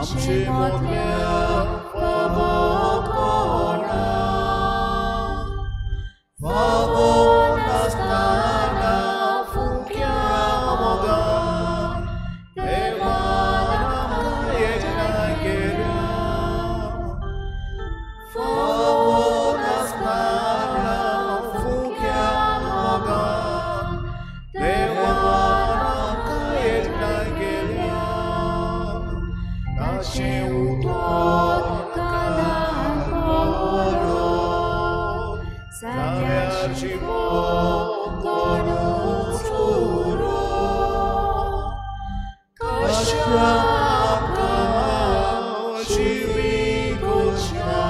आमचे मोगल्या फावो कोणा फावो नासतना फुंक्या मोगान देवान आमकां एकठांय केल्या फावो नासतना फुंक्या मोगान देवान आमकां एकठांय केल्या ताचें उतर कानार पडलो जाग्यार जिवो कोणूच उरो कशा आमकां जिवीकोच्या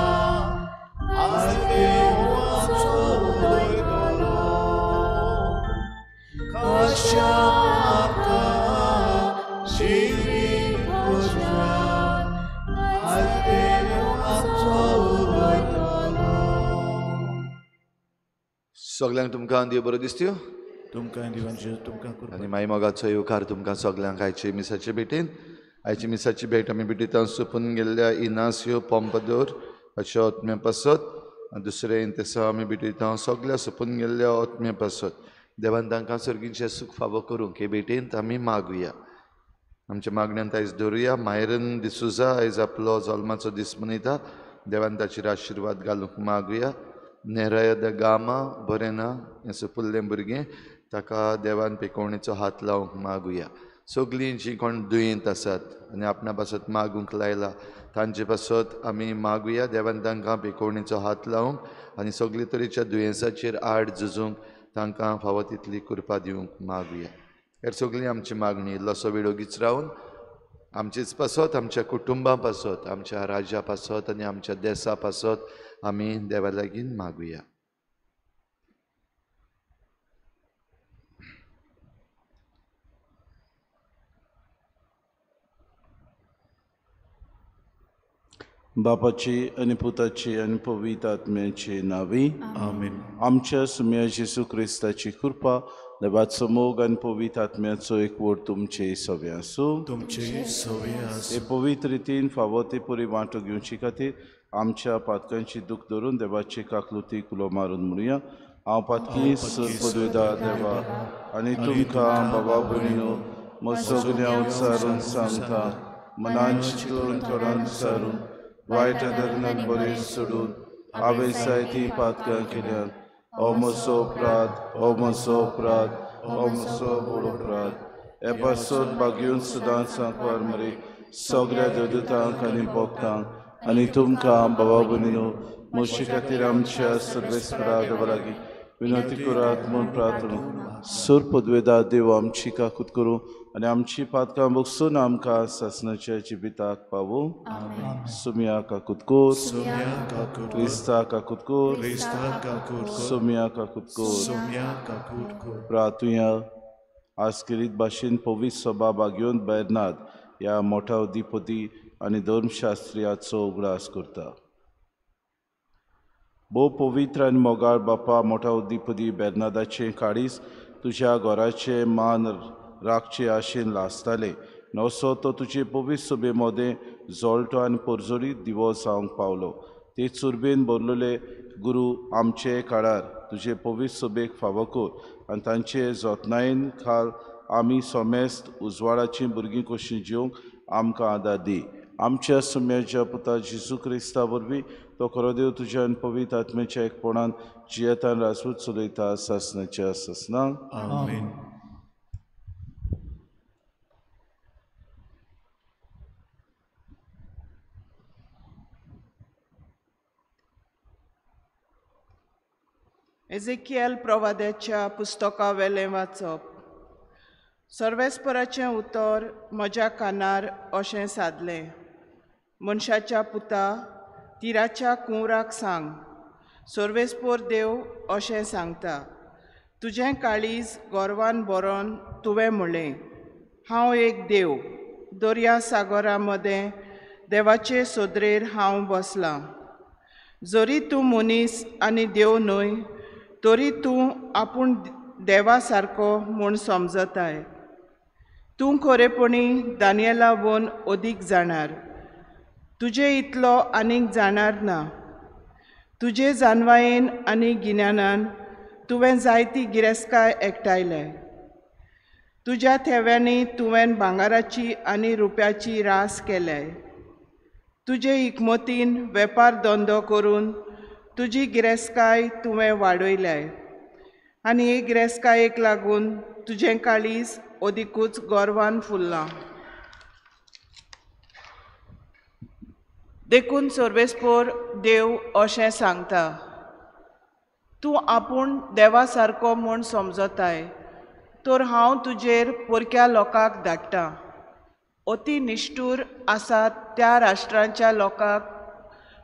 आज देवाचो उलयतलो कशा आमकां जिवीकोच्या आज देवाचो उलयतलो. सगळ्यांक तुमकां देव बरो दिसत्यो तुमकां देवांचे तुमकां कृपा आनी मागीर मोगाचो येवकार तुमकां सगळ्यांक आयचे मिसाचे भेटेन. आयची मिसाची भेट आमी भेटयता सुपून गेल्ल्या इनासियो पोंपदोर अशें ओतम्या पासत. दुसरे इंतेसा आमी भेटयता सगळ्या सुपून गेल्ल्या ओतम्या पासत. देवान तांकां सर्गीचें सूख फावो करूंक हे भेटेंत आमी मागुया. आमच्या मागण्यांत आयज दवरुया. मायरन डिसुजा आयज आपलो जल्माचो दीस मनयता. देवान ताचेर आशिर्वाद घालूंक मागुया. नेराया द गामा बरें ना हें सुपुल्लें भुरगें ताका देवान पेकोवणेचो हात लावंक मागुया. सगळीं जीं कोण दुयेंत आसात आनी आपणा पासत मागूंक लायला तांचे पासत आमी मागुया. देवान तांकां पेकोवणेचो हात लावंक आनी सगळे तरेच्या दुयेंसाचेर आड झुजूंक तांकां फावो तितली कृपा दिवंक मागुया. हेर सगळीं आमची मागणी इल्लोसो वेळ ओगीच रावन आमचीच पासत आमच्या कुटुंबा पासत आमच्या राज्या पासत आनी आमच्या देशा पासत आमी देवा लागीं मागुया. बापाची आनी पुताची आनी पवित्र आत्म्याची नांवी आमीन. आमच्या सुम्या जेसू क्रिस्ताची कृपा देवाचो मोग आनी पवित्र आत्म्याचो एकवट तुमचे सगळे आसूं. तुमचे सवय हे पवित्र रितीन फावो ते पुरी वांटो घेवचे खातीर आमच्या पातकांची दूख धरून देवाची काकलुती कुलो मारून म्हणुया. हांव पातकी पदवेदा देवा आनी तुमकां बाबा भयणीनो म्हजो सगळ्या उत्सारून सांगता मनान चिंतून तोंडान विचारून वायट धरणाक बरें सोडून हांवें जायतीं पातकां केल्यात. हो म्हजो अपराध हो म्हजो अपराध हो म्हजो व्हड अपराध. हे पासून बागेवन सुद्दां सांकवार मरे सगळ्या देवदूतांक आनी भक्तांक आनी तुमकां बाबा भयणीनो म्हजे खातीर आमच्या सर्वेस्परा देवा लागीं विनंती करात म्हूण प्रार्थना. सूर पदवेदा देव आमची काकूत करूं आनी आमची पातकां बगसून आमकां सासणाच्या जिविताक पावूं. सुम्या काकूत कोर क्रिस्ता काकूत कोर सुम्या काकूत कोर. प्रार्थुया आस्किरीत भाशेन पवित्र सभा बागेवन बेर्नाद ह्या मोठ्या अधिपती आनी धर्मशास्त्र्याचो उगडास करता. भोव पवित्र आनी मोगाळ बापा मोठा अधिपती बेर्नादाचें काळीज तुज्या घराचें मान राखचे आशेन लासताले. नवसो तो तुजे पवित्र सभे मदें जोळटो आनी परजोळीत दिवो जावंक पावलो. ते चुरबेन भरलेले गुरू आमचे काळार तुजे पवित्र सभेक फावो कर आनी तांचे जतनायेन खाल आमी सोमेस्त उजवाडाचीं भुरगीं कशीं जिवंक आमकां आदार दी. आमच्या सुम्याच्या पुता जेजू क्रिस्ता वरवीं तो खरो देव तुज्या आनी पवित्र आत्म्याच्या एकपणान जियेतान राजपूत चलयता सासणाच्या सासणांक. आमीन. एझेकियल प्रवाद्याच्या पुस्तका वेलें वाचप. सर्वेस्पराचें उतर म्हज्या कानार अशें सादलें. मनशाच्या पुता तिराच्या कुंवराक सांग, सर्वेस्पोर देव अशें सांगता, तुजें काळीज गोरवान बरोवन तुवें म्हणलें, हांव एक देव, दर्या सागरा मदें देवाचे सोदरेर हांव बसलां. जरी तूं मनीस आनी देव न्हय, तरी तूं आपूण देवा सारको म्हूण समजताय. तूं खरेपणी दानियेला वोन अदीक जाणार. तुजे इतलो आनीक जाणार ना. तुजे जानवायेन आनी गिन्यानान तुवें जायती गिरेस्तकाय एकठायले. तुज्या थेव्यांनी तुवें भांगाराची आनी रुप्याची रास केले. तुजे इकमतीन वेपार धंदो करून तुजी गिरेस्तकाय तुवें वाडयले. आनी हे गिरेस्तकायेक लागून तुजें काळीज ओदिकूच गोरवान फुल्लां. देखून सर्वेस्पोर देव अशें सांगता, तूं आपूण देवा सारको म्हूण समजताय, तर हांव तुजेर पोरक्या लोकांक धाडटां. अती निश्ठूर आसात त्या राष्ट्रांच्या लोकांक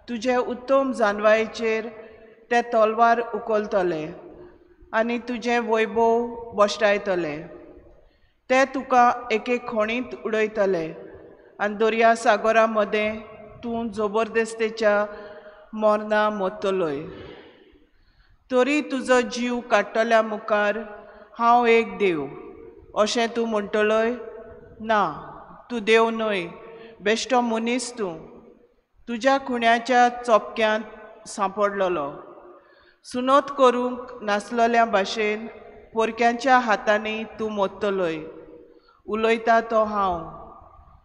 तुजे उत्तम जानवायेचेर ते तलवार उखलतले आनी तुजें वैभव बोश्टायतले. ते तुका एके खोणींत उडयतले आनी दर्या सागरा मदें तूं जबरदस्तेच्या मोरना मरतलोय. तरी तुजो जीव काडटल्या मुखार हांव एक देव अशें तूं म्हणटलोय? ना, तूं देव न्हय, बेश्टो मनीस तूं. तुज्या खुण्याच्या चोपक्यांत सांपडलोलो. सुनोत करूंक नासलोल्या भाशेन पोरक्यांच्या हातांनी तूं मरतलोय. उलयता तो हांव,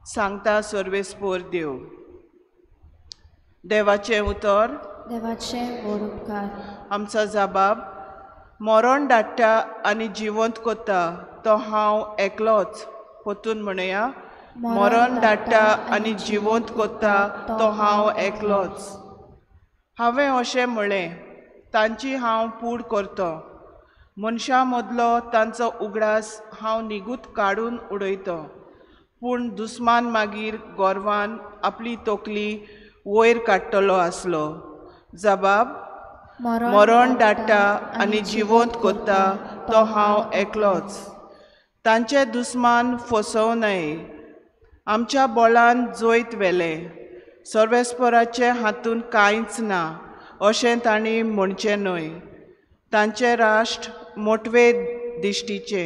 सांगता सर्वेस्पोर देव. देवाचें उतर. देवाचें वडोवकार. आमचो जबाब. मरण धाडटा आनी जिवंत कोत्ता तो हांव एकलोच. पोतून म्हणया, मरण धाडटा आनी जिवंत कोत्ता तो हांव एकलोच. हांवें अशें म्हळें, तांची हांव पूड करतां. मनशां मदलो तांचो उगडास हांव निगूत काडून उडयतां. पूण दुस्मान मागीर गोरवान आपली तोकली वयर काडटलो आसलो. जबाब. मरण धाडटा आनी जिवंत कोत्ता तो हांव एकलोच. तांचे दुस्मान फसोव न्हय. आमच्या बोळान जोयत व्हेले. सर्वेस्पोराचे हातून कांयच ना अशें तांणी म्हणचें न्हय. तांचे राष्ट्र मोटवे दिश्टीचे,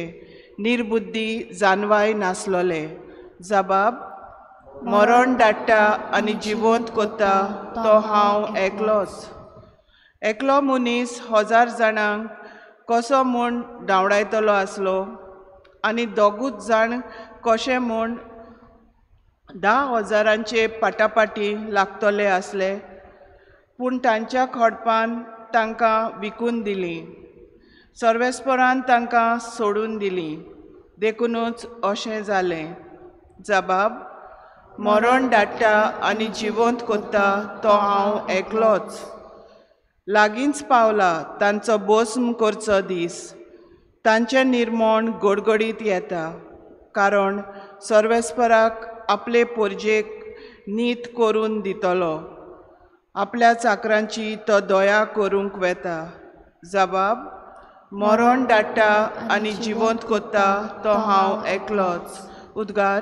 निर्बुद्धी जानवाय नासलोले. जबाब. मरण धाडटा आनी जिवंत कोत्ता तो हांव एकलोच. एकलो मनीस 1000 जाणांक कसो म्हूण धांवडायतलो आसलो आनी दोगूच जाण कशे म्हूण 10,000 पाटापाटी लागतले आसले. पूण तांच्या खोडपान तांकां विकून दिलीं. सर्वेस्पोरान तांकां सोडून दिलीं. देखूनच अशें जालें. जबाब. मरण धाडटा आनी जिवंत कोत्ता तो हांव एकलोच. लागींच पावला तांचो भस्म करचो दीस. तांचें निर्मोण गडगडीत येता. कारण सर्वेस्पराक आपले पोरजेक नीत करून दितलो. आपल्या चाकरांची तो दया करूंक वेता. जबाब. मरण धाडटा आनी जिवंत कोत्ता तो हांव एकलोच. उद्गार.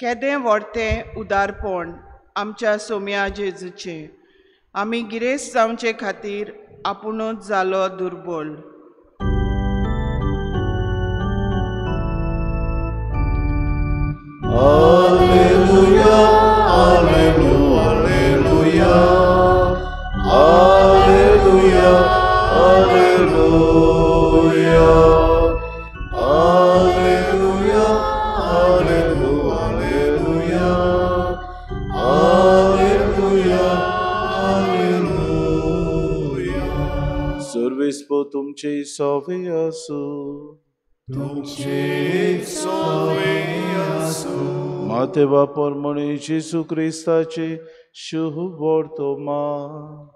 केदें व्हडतें उदारपण आमच्या सोम्या जेजूचें. आमी गिरेस्त जावचे खातीर आपुणूच जालो दुर्बळ. Alleluia, alleluia, alleluia, alleluia, alleluia, alleluia, alleluia, alleluia, alleluia. सर्वेस्पो तुमचे सोवे आसूं. तुमचे सोवे आसूं. मातेवा परमणे जेसू क्रिस्ताचे शुभ वर्तमान.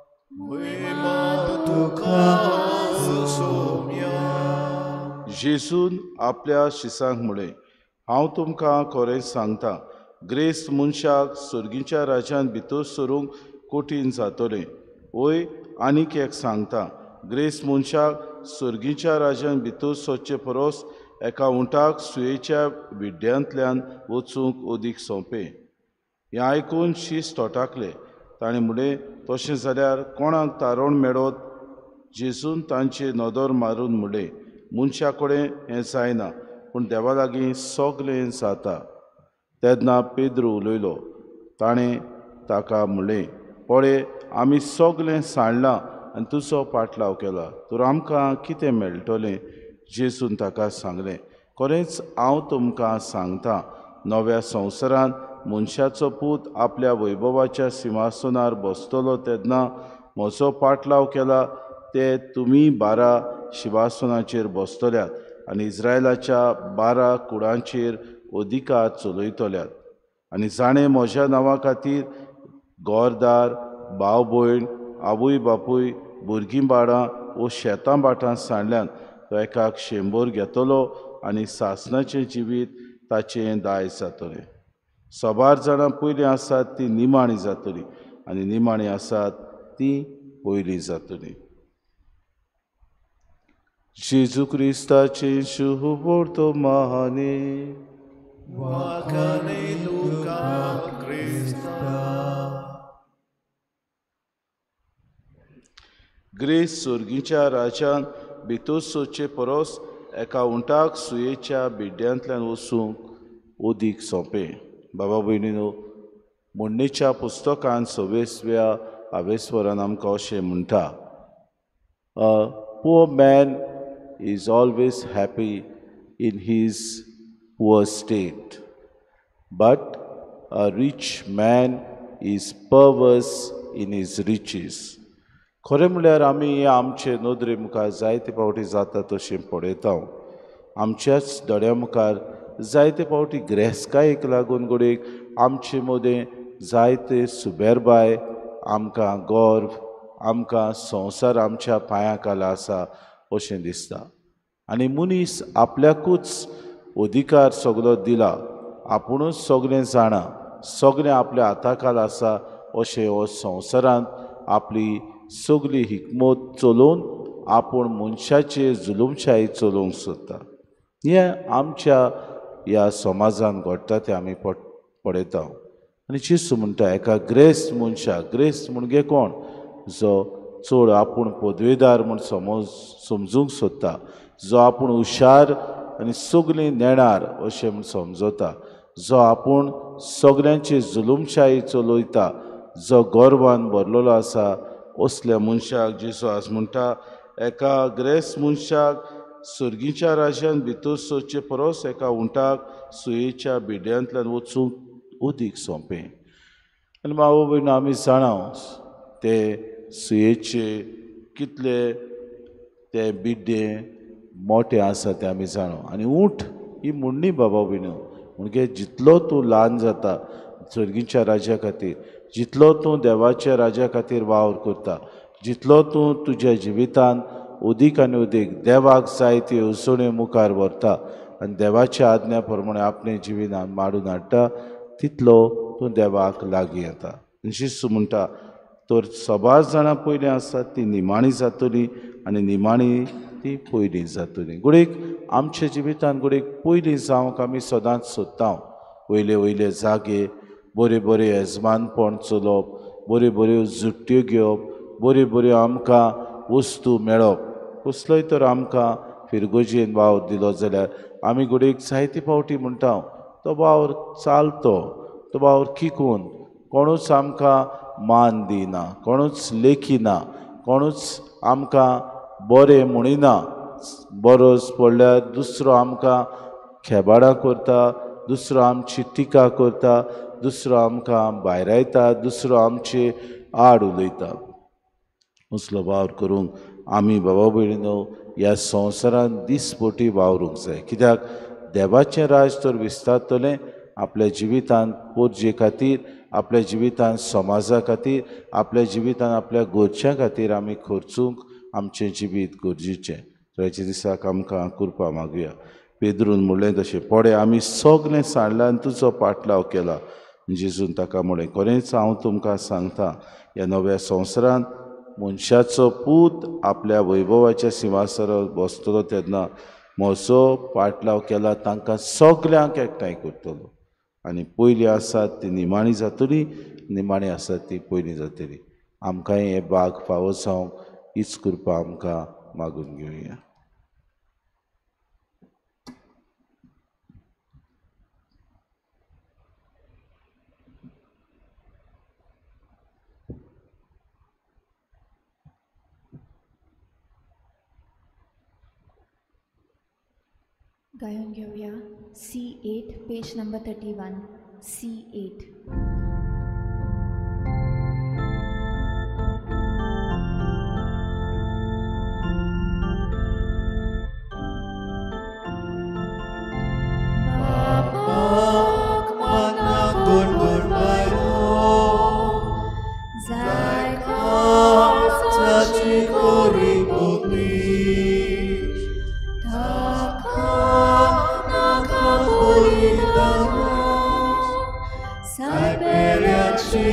जेसून आपल्या शिसांक म्हळें, हांव तुमकां खरें सांगता, ग्रेस्त मनशाक सुर्गीच्या राज्यान भितर सरूंक कठीण जातलें. वय आनीक एक सांगता, ग्रेस्त मनशाक सुर्गीच्या राज्यान भितर सोदचे परस एका उंटाक सुयेच्या विड्ड्यांतल्यान वचूंक अदीक सोंपें. हें आयकून शीस तोटाकले. ताणें म्हणलें, तशें जाल्यार कोणाक तारण मेळत? जेजून तांचेर नदर मारून म्हणलें, मनशा कडेन हें जायना, पूण देवा लागीं सगलें जाता. तेन्ना पेद्रू उलयलो. ताणें ताका म्हणलें, पळय, आमी सगलें सांडलां आनी तुजो पाटलाव केला, तर आमकां कितें मेळटलें? जेजून ताका सांगलें, खरेंच हांव तुमकां सांगतां, नव्या संवसारांत मनशाचो पूत आपल्या वैभवाच्या सिंहासनार बसतलो तेन्ना म्हजो पाटलाव केला ते तुमी 12 सिंहासनाचेर बसतल्यात आनी इस्रायलाच्या 12 कुळांचेर अधिकार चलयतल्यात. आनी जाणें म्हज्या नांवा खातीर घरदार, भाव भयण, आवय बापूय, भुरगीं बाळां वो शेतां भाटां सांडल्यान तो एकाक 100 घेतलो आनी सासणाचें जिवीत ताचें 10 जातलें. 100 जाणां पयलीं आसात तीं निमाणीं जातलीं आनी निमाणीं आसात तीं पयलीं जातलीं. जेजू क्रिस्ताचें शुभ वर्तमाने वाखाणे तुका क्रिस्ता. ग्रेस सुर्गीच्या राज्यान भितर सोदचे परस एका उंटाक सुयेच्या बिड्ड्यांतल्यान वचूंक अदीक सोंपें. बाबा भयणीनो, मोडणीच्या पुस्तकांत 26व्या आवेस्वरान आमकां अशें म्हणटा, a poor man is always happy in his poor state, but a rich man is perverse in his riches. खरें म्हणल्यार आमी आमचे नदरे मुखार जायते फावटी जाता तशें पळयता. आमच्याच दोळ्या मुखार जायते फावटी गिरेस्तकायेक लागून घडये आमचे मदें जायते सुबेरबाय, आमकां गर्व, आमकां संवसार आमच्या पांया खाला आसा अशें दिसता. आनी मनीस आपल्याकूच अधिकार सगलो दिला, आपुणूच सगलें जाणा, सगलें आपल्या हाता खाला आसा अशें हो संवसारांत आपली सगली हिकमत चलोवन आपूण मनशाचेर जुलूमशाही चलोवंक सोदता. हें आमच्या ह्या समाजान घडटा तें आमी पळयता. आनी चिसूं म्हणटा, एका ग्रेस्त मनशाक, ग्रेस्त म्हणजे कोण? जो चड आपूण पदवेदार म्हूण समजूंक सोदता, जो आपूण हुशार आनी सगलीं नेणार अशें म्हूण समजता, जो आपूण सगल्यांची जुलूमशाही चलयता, जो गर्वान भरलेलो आसा, असल्या मनशाक जेजू आज म्हणटा, एका ग्रेस्त मनशाक सुर्गीच्या राज्यान भितर सोदचे परस एका उंटाक सुयेच्या बिड्यांतल्यान वचूंक अदीक सोंपें. आनी मावो भयण, आमी जाणां ते सुयेचे कितले ते बिड्डे मोठे आसा तें आमी जाणा. आनी ऊंट ही म्हणणी बाबा भयण, म्हणजे जितलो तूं ल्हान जाता सुर्गीच्या राज्या खातीर, जितलो तूं देवाच्या राज्या खातीर वावर करता, जितलो तूं तुज्या जिवितान अदीक आनी अदीक देवाक जाय ती अडचण्यो मुखार व्हरता आनी देवाच्या आज्ञा प्रमाणे आपणे जिवितान माडून हाडटा, तितलो तूं देवाक लागीं येता. जेजू म्हणटा, तर 100 जाणां पयलीं आसात तीं निमाणीं जातलीं आनी निमाणीं तीं पयलीं जातलीं. घडये आमच्या जिवितान घडये पयलीं जावंक आमी सदांच सोदता. वयले वयले जागे, बरे बरे येजमानपण चलोवप, बऱ्यो बऱ्यो जुट्ट्यो घेवप, बऱ्यो बऱ्यो आमकां वस्तू मेळप, कसलोय तर आमकां फिरगोजेन वावर दिलो जाल्यार आमी घडये जायते फावटी म्हणटा, तो वावर चालतो, तो वावर किकून कोणूच आमकां मान दिना, कोणूच लेखिना, कोणूच आमकां बरें म्हणिना. बरोच पडल्यार दुसरो आमकां खेबाडां करता, दुसरो आमची टिका करता, दुसरो आमकां भायरायता, दुसरो आमचे आड उलयता. असलो वावर करूंक आमी बाबा भयणीनो ह्या संवसारांत दिसपोटी वावरूंक जाय. कित्याक देवाचें राज तर विस्तारतलें आपल्या जिवितान पोरजे खातीर, आपल्या जिवितान समाजा खातीर, आपल्या जिवितान आपल्या घरच्यां खातीर आमी खर्चूंक आमचें जिवीत गरजेचें. हेच्या दिसाक आमकां कृपा मागुया. पेद्रून म्हणलें तशें पडे आमी सगलें सांडलां आनी तुजो पाटलाव केला. जेजून ताका म्हळें खरेंच हांव तुमकां सांगता ह्या नव्या संवसारांत मनशाचो पूत आपल्या वैभवाच्या सिंहासनार बसतलो तेन्ना म्हजो पाटलाव केला तांकां सगल्यांक एकठांय करतलो. आनी पयलीं आसात ती निमाणी जातली, निमाणी आसात ती पयलीं जातली. आमकांय हे भाग फावो जावंक हीच कृपा आमकां मागून घेवया. गायन घेऊया C8 page number 31 C8. Bapak mana gun bayo, zai kau saci kori bumi, takkan nakal boli dana, sai periaci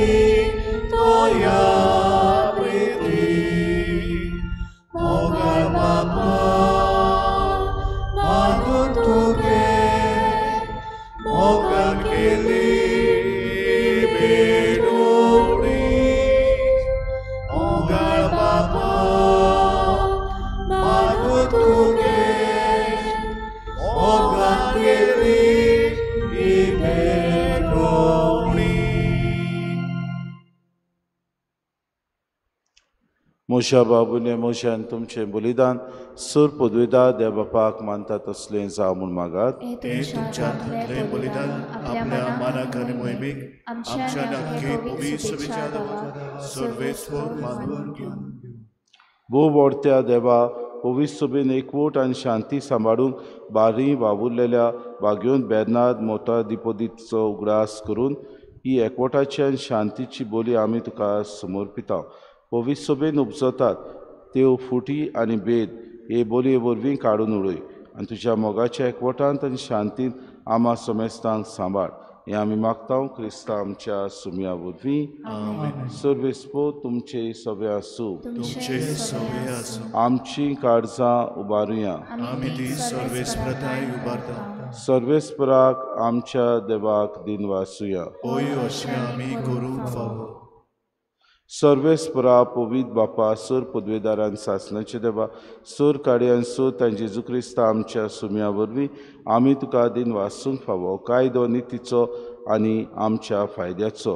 toya priti, moga Bapa mangun tuge. Moga kili biduri, moga Bapa manut tuge, moga kili biduri. मोशा बाबूने मोशान तुमचें बलिदान सूर पदवेदा देवबापाक मानता तसलें जावं म्हूण मागात. हे हे तुमच्या थातले बलिदान आपल्या मानाक आनी मोहिमेक आमच्या नाटके पवित्र सभेच्या देवा सर्वेस्वर मानून घेऊन. भोव व्हडत्या देवा पवित्र सभेन एकवट आनी शांती सांबाळूंक बारी वावुरलेल्या वाग्योन बेर्नाद मोटा दिपोदितचो उगडास करून ही एकवटाची आनी शांतीची बोली आमी तुका समर्पिता. पवित्र सभेन उपजतात त्यो फुटी आनी भेद हे बोलये वरवीं काडून उडय आनी तुज्या मोगाच्या एकवटांत आनी शांतीन आमा समेस्तांक सांबाळ. हें आमी मागता क्रिस्ता आमच्या सुमया वरवीं. सर्वेस्पो तुमचे सभे आसूं, तुमचे सवय आसूं. आमची काळजां उबारुया. आमी ती सर्वेस्प्रताय उबारता. सर्वेस्पराक आमच्या देवाक दिन वासुया. होय अशें आमी करूंक फावो. सर्वेस्परा पवित बापा सर पदवेदारान सासणाचे देवा सर काड्यान सो तांचे जेजू क्रिस्ता आमच्या सुमया वरवीं आमी तुका दिन वासूंक फावो कायदो नितीचो आनी आमच्या फायद्याचो.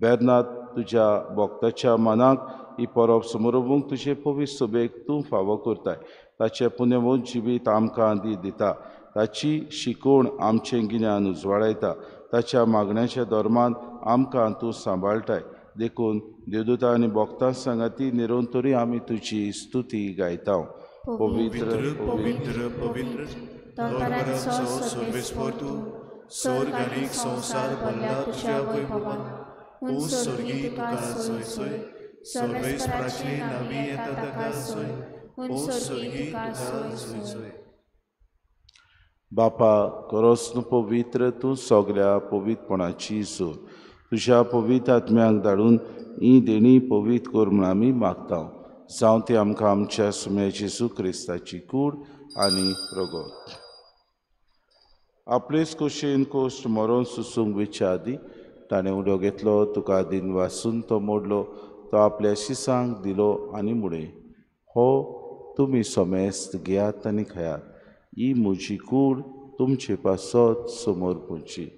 बेर्नाद तुज्या भक्ताच्या मनाक ही परब समोरवंक तुजे पवित्र सभेक तूं फावो करताय. ताचे पुण्यवंत जिवीत आमकां दिता. ताची शिकवण आमचें गिन्यान उजवाडायता. ताच्या मागण्याच्या धर्मान आमकां तूं सांबाळटाय. देखून देवदूता आनी भक्तां सांगाती निरंतरी आमी तुजी स्तुती गायता. पवित्र पवित्र पवित्र दरबाराचो सर्वेस्पर तूं. स्वर्ग आनी संवसार भरला तुज्या वैभवान. उंच स्वर्गी तुका सय सय. सर्वेस्पराची नावी येता ताका सय. उंच स्वर्गी तुका सय सय. बापा खरोच न्हू पवित्र तूं सगल्या पवित्रपणाची जोर. तुज्या पवित्र आत्म्याक धाडून ही देणी पवित्र कर म्हूण आमी मागता. जावं ती आमकां आमच्या सुम्या जेजू क्रिस्ताची कूड आनी रगत. आपलेच खोशेन कोश्ट मरोन सुसूंक वेच्या आदी ताणें उडो घेतलो. तुका दिन वासून तो मोडलो. तो आपल्या शिसांक दिलो आनी मुडे हो तुमी सोमेस्त घेयात आनी खायात. ही म्हजी कूड तुमचे पासत समोर पुंची.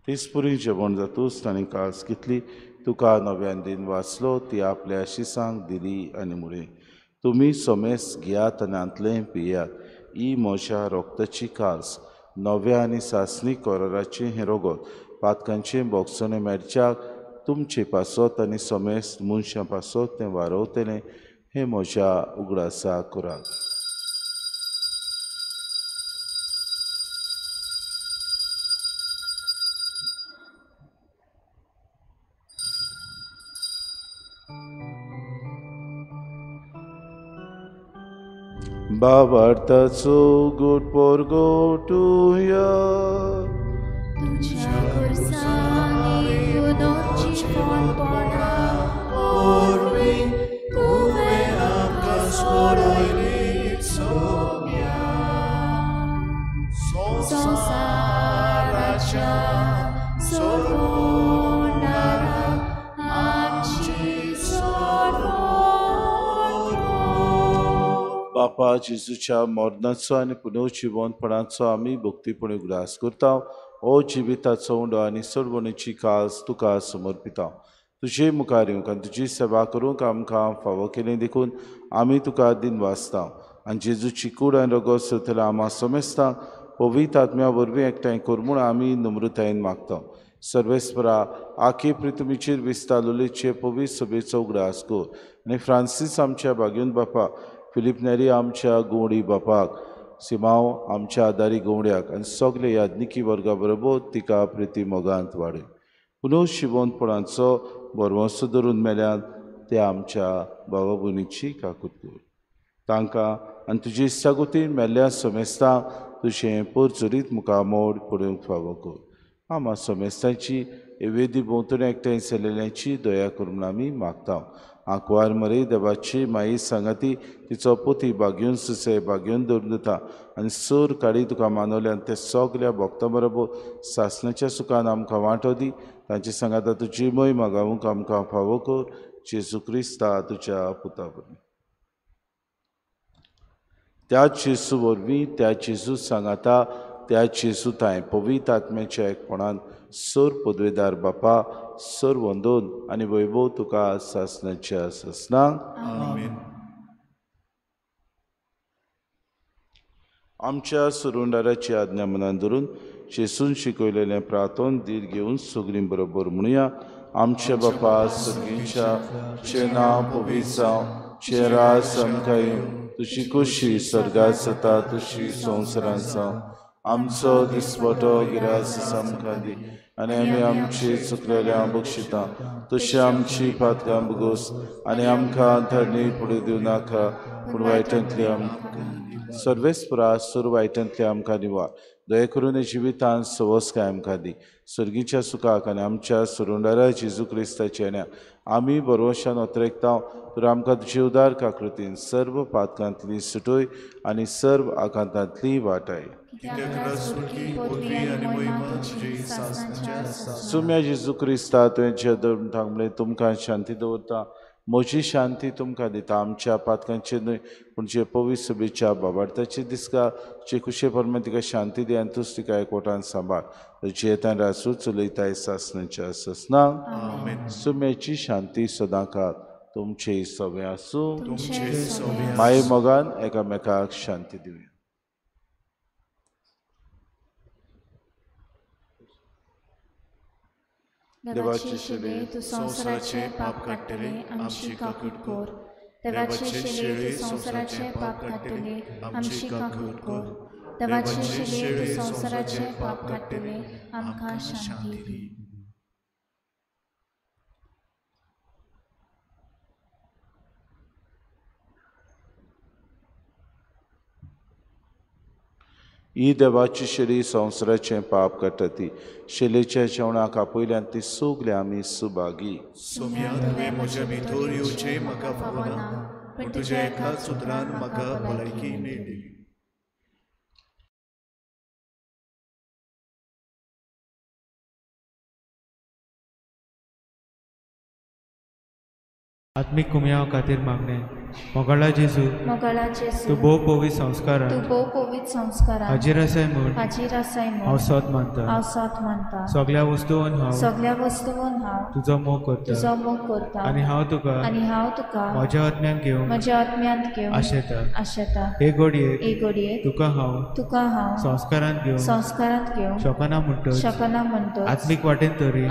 तिसपुरी जेवण जातूच ताणें कास घेतली. तुका नव्यान दिन वाचलो ती आपल्या शिसांक दिली आनी मुळे तुमी सोमेस घेयात आनी आंतलें पियात. ही म्हज्या रोगताची कास नव्या आनी सासणी कोराराचें हें रगत पातकांचें बोगसणें मेरच्याक तुमचे पासत आनी सोमेस्त मनशां पासत तें वारवतलें. हें म्हज्या उगडासा करात. बाबार्थाचो गोड पोरगोटुया तुझ्या खुर्सानी तुनोची फोनपणा ओरवी तुवें आमकां सोडयली सोम्या संसाराच्या सोडवणारा आमची सोडवण बापा जेजूच्या मरणाचो आनी पुनर्जिवनपणाचो आमी भक्तीपणे उगडास करता ओ जिविताचो उंडो आनी सोडवणेची कास तुका समर्पिता तुजे मुखार येवंक आनी तुजी सेवा करूंक आमकां फावो केलें देखून आमी तुका दिन वाचता आनी जेजूची कूड आनी रगत सोतला आम्हा समेस्ता पवित्र आत्म्या वरवीं एकठांय कर म्हूण आमी नम्रतायेन मागता सर्वेस्परा आखे प्रितुमीचेर विस्तारलेचे पवित्र सभेचो उगडास कर आनी फ्रांसीस आमच्या बागेवन बापा फिलीप नेरी आमच्या गवंडी बापाक सिमांव आमच्या आदारी गवंड्याक आनी सगले याज्ञिकी वर्गा बरोबर तिका प्रिती मोगांत वाडय पुनर्जिवनपणाचो बरवंसो धरून मेल्यान ते आमच्या भावा भयणीची काकूट कर तांकां आनी तुजी इश्टागोतीन मेल्ल्या समेस्तां तुजें परचुरीत मुखामोड पडूंक फावो कर आम्हा समेस्तांची वेदी भोंवतणी एकठांय जाल्ल्यांची दया करून आमी मागता आंकवार मरे देवाची माई सांगाती तिचो पोती बागेवन सुसे बागेवन दवरता आनी सर काडी तुका मानवल्यान ते सगल्या भक्तां बरोबर सासणाच्या सुखान आमकां वांटो दी तांचे सांगाता तुजी मय मागावूंक आमकां फावो कर जेजू क्रिस्ता तुज्या पुता बरें त्या जेजू वरवीं त्या जेजू सांगाता त्या जेजू ताय पवित्र आत्म्याच्या एकपणान सर पदवेदार बापा सर वंदोन आनी वैभव तुका सासणाच्या ससनांक आमेन. आमच्या सुरुंडाराची आज्ञा मनान धरून जेसून शिकयलेलें प्रार्थन दीर घेवन सगळीं बरोबर म्हणुया आमच्या बापा सर्गीच्या चे नांव पवित्र जावं चे राज आमकां येवं तुजी कुशी स्वर्गांत जाता तुजी संवसारांत जावं आमचो दिसपटो गिरास आमकां दी आनी आमी आमची चुकलेल्या बक्षिता तशी आमची पातकां बुगोस आनी आमकां धरणी फुडें दिवं नाका पूण वायटांतली आमकां सर्वेस्परा सूर वायटांतली आमकां निवार दया करून जिवितांत सवस काय आमकां दी सर्गीच्या सुखाक आनी आमच्या सुरुंडारा जेजू क्रिस्ताच्या येण्याक आमी बरोवशान ओतरेकता तर आमकां तुजे उदार काकृतीन सर्व पातकांतली सुटोय आनी सर्व आकांतांतली वाटाय सुम्या जेजू क्रिस्ता तुवें जे धर्म थांबले तुमकां शांती दवरता म्हजी शांती तुमकां दिता आमच्या पातकांचे न्हय पूण जे पवित्र सभेच्या बाबार्थाचे दिसका जे कुशे परमेन तिका शांती दी आनी तूंच तिका एकवटान सांबाळ जे येता रासूच चलयताय सासणाच्या ससनांक सुम्याची शांती सदांकाळ तुमचे सवे आसूं माये मोगान एकामेकाक शांती दिवया देवाचे शेळे तूं संवसाराचे पाप काडटले आमची काकूट कोर देवाचे शेळे तूं संवसाराचे पाप काडटले आमची काकूट कोर देवाचे शेळे तूं संवसाराचे पाप काडटले आमकां शांती दी ही देवाची शेळी संवसाराचे पाप काडटा ती शेळेच्या जेवणाक आपयल्यान ती सगले आमी सुभागी सोम्या तुवें म्हज्या भितर येवचें म्हाका फावना पूण तुज्या एकाच उतरान म्हाका भलायकी मेळ्ळी आत्मिक कुमयाव खातीर मागणे मोगाळा जेजू तूं भोव पवित्र संस्कारान हाजीर आसाय म्हूण हांव सत मानता सगळ्या वस्तूंत हांव तुजो मोग करता आनी हांव तुका म्हज्या आत्म्यान घेवंक आशेता हे घडये तुका हांव संस्कारांत घेवंक शकना म्हणटच आत्मीक वाटेन तरी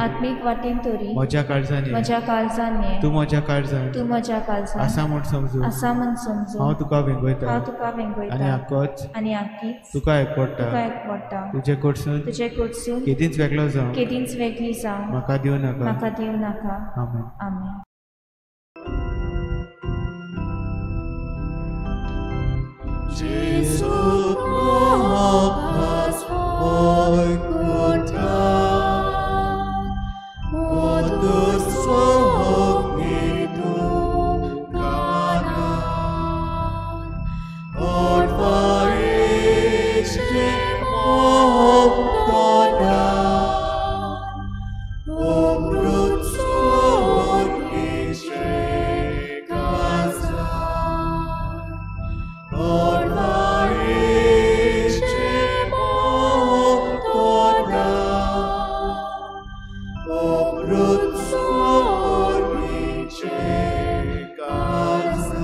म्हज्या काळजांनी तूं म्हज्या काळजांत आसा म्हूण समजून हांव तुका वेंगयता आनी आख्खीच तुका एकवडटा तुजे कडसून केदींच वेगळी जावं म्हाका दिवं नाका आमेन Jesu Christus oikutan, modus itu kanan, orfais demok todan, obrut sorgis kazan, orfais demok todan, obrut sorgis kazan.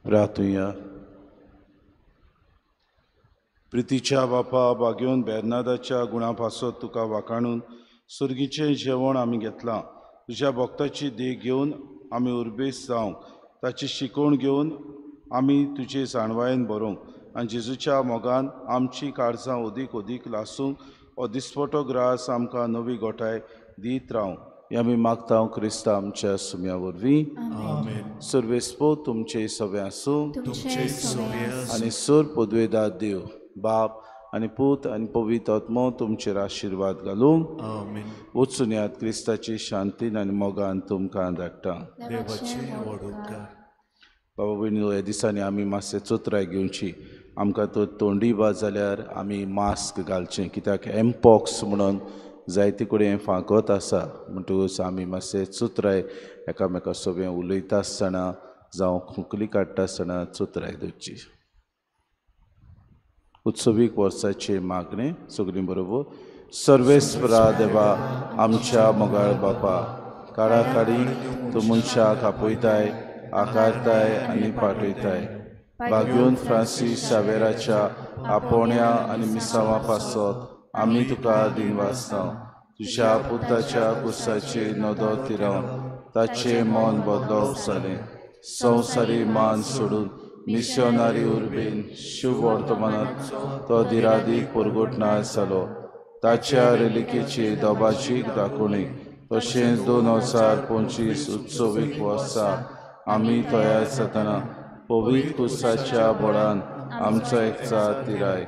प्रार्थूया. प्रितीच्या बापा बागेवन बेर्नादाच्या गुणा पासत तुका वाखाणून सुर्गीचें जेवण आमी घेतलां. तुज्या भक्ताची देख घेवन आमी उर्बेस जावंक, ताची शिकवण घेवन आमी तुजे जाणवायेन बरोवंक आनी जेजूच्या मोगान आमची काळजां ओदीक ओदीक लासूंक हो दिसपटो ग्रास आमकां नवी गोठाय दीत रावंक. हें आमी मागता क्रिस्ता आमच्या सुम्या वरवीं. आमेन. सर्वेस्पो तुमचे सवे आसूं तुमचे सोबे आनी सोर पदवेदार देव बाप आनी पूत आनी पवित्र आत्मो तुमचेर आशिर्वाद घालूं. आमेन. वचून यात क्रिस्ताची शांतीन आनी मोगान तुमकां धाडटा. देवाचे व्हड उपकार. बाबा भयणीनो, ह्या दिसांनी आमी मातशें चोत्राय घेवची. आमकां तर तोंडी बाज जाल्यार आमी मास्क घालचें, कित्याक एमपॉक्स म्हणून जायते कडेन फांकत आसा. म्हणटकूच आमी मातशें चोत्राय एकामेका सोबे उलयता आसतना जावं खोंकली काडटा आसतना चोत्राय धरची. उत्सवीक वर्साचे मागणे सगळीं बरोबर. सर्वेस्परा देवा आमच्या मोगाळ बापा, काळा काडी तूं मनशाक आपयताय, आकारताय आनी पाठयताय. बागेवन फ्रांसीस शावेराच्या आपोवण्या आनी मिसांवां पासत आमी तुका दिनवासता. तुज्या पुताच्या कुर्साचेर नदर तिरावन ताचें मन बदलप जालें. संवसारी मान सोडून मिशनारी उर्बेन शुभ वर्तमानांत तो दिरादीक परगटणार जालो. ताच्या रेलिकेची दोबाजीक दाखोवणीक तशेंच 2025 उत्सवीक वर्सा आमी तयार जातना पवित्र कुर्साच्या बोडान आमचो एकचार तिराय.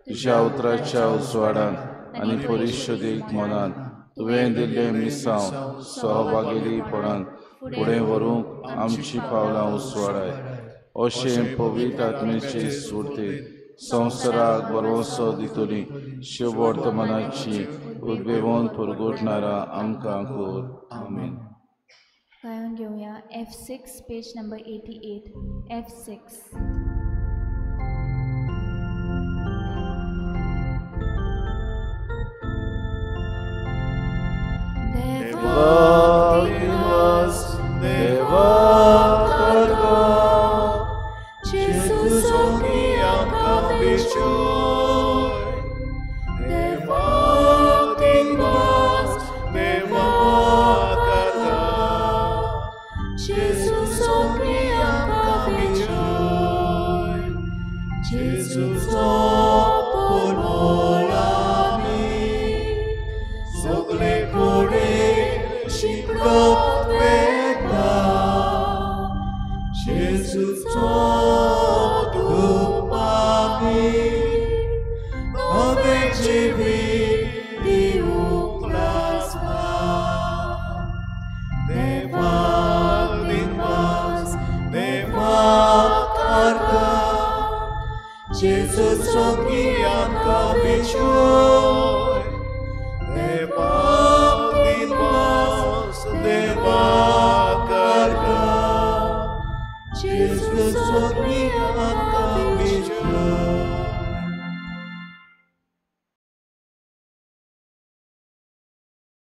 तुज्या उतराच्या उजवाडान आनी परिशोदीक मनान तुवें दिल्लें मिसांव सहभागिरीपणान फुडें व्हरूंक आमची पावलां उसवाडाय. अशें पवित्र आत्मेचे स्फूर्तेन संवसाराक बरोसो दितली शुभ वर्तमानाची उद्भेवून परगटणारा आमकां कर. आमीन. गायन घेऊया F6 page number 88. F6. Dios, Deva carga, Jesus okia kavichoy. Deva Dios, Deva carga, Jesus okia kavichoy. Jesus por volami, sogle kore. Jesus tupami ove jivi diuklasma deva Jesus rogian kapichoy, deva binwas, deva karga. Jesus rogian kapichoy.